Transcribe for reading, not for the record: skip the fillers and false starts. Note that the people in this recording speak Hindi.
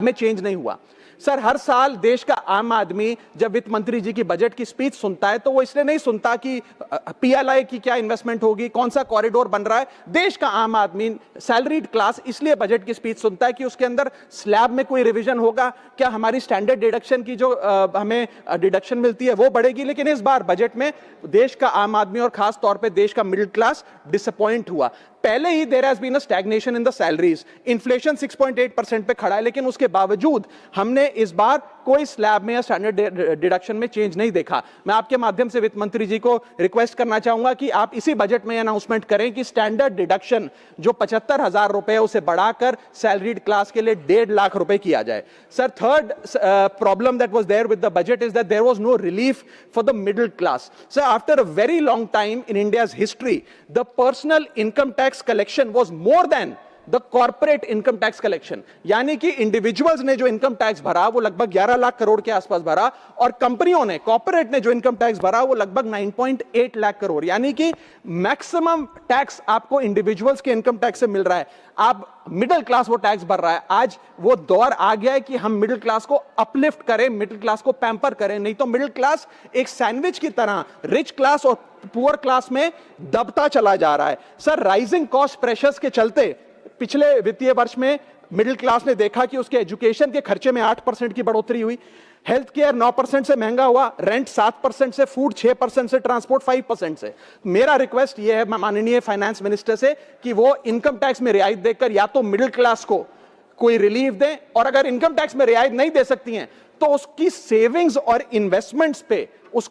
में चेंज नहीं हुआ। सर, हर साल देश का आम आदमी जब वित्त मंत्री जी की बजट की स्पीच सुनता है तो वो इसलिए नहीं सुनता कि पीएलआई की क्या इन्वेस्टमेंट होगी, कौन सा कॉरिडोर बन रहा है। देश का आम आदमी, सैलरीड क्लास, इसलिए बजट की स्पीच सुनता है कि उसके अंदर स्लैब में कोई रिवीजन होगा, क्या हमारी स्टैंडर्ड डिडक्शन की जो हमें डिडक्शन मिलती है वो बढ़ेगी। लेकिन इस बार बजट में देश का आम आदमी और खास तौर पर देश का मिडिल क्लास डिसअपॉइंट हुआ। पहले ही there has been a stagnation in the salaries, inflation 6.8% पे खड़ा है, लेकिन उसके बावजूद हमने इस बार कोई स्लैब में या स्टैंडर्ड डिडक्शन में चेंज नहीं देखा। मैं आपके माध्यम से वित्त मंत्री जी को रिक्वेस्ट करना चाहूंगा कि आप इसी बजट में अनाउंसमेंट करें कि स्टैंडर्ड डिडक्शन जो 75,000 रुपए है उसे बढ़ाकर सैलरीड क्लास के लिए 1.5 लाख रुपए किया जाए। Sir, third problem that was there with the budget is that there was no relief for the middle class. Sir, after a very long time in India's history the personal income tax collection was more than the corporate income tax collection. यानी कि इंडिविजुअल्स ने जो इनकम टैक्स भरा वो लगभग 11 लाख करोड़ के आसपास भरा, और कंपनियों ने, कॉर्पोरेट ने जो इनकम टैक्स भरा वो लगभग 9.8 लाख करोड़। यानी कि मैक्सिमम टैक्स आपको इंडिविजुअल्स के इनकम टैक्स से मिल रहा है, आप मिडिल क्लास वो टैक्स भर रहा है। आज वो दौर आ गया है कि हम मिडिल क्लास को अपलिफ्ट करें, मिडिल क्लास को पैम्पर करें, नहीं तो मिडिल क्लास एक सैंडविच की तरह रिच क्लास और पुअर क्लास में दबता चला जा रहा है। सर, राइजिंग कॉस्ट प्रेशर्स के चलते पिछले वित्तीय वर्ष में मिडिल क्लास ने देखा कि उसके एजुकेशन के खर्चे में 8% की बढ़ोतरी हुई, हेल्थ केयर 9% से महंगा हुआ, रेंट 7% से, फूड 6% से, ट्रांसपोर्ट 5% से। मेरा रिक्वेस्ट यह है माननीय फाइनेंस मिनिस्टर से कि वो इनकम टैक्स में रियायत देकर या तो मिडिल क्लास को कोई रिलीफ दें, और अगर इनकम टैक्स में रियायत नहीं दे सकती हैं तो उसकी सेविंग्स और इन्वेस्टमेंट्स पे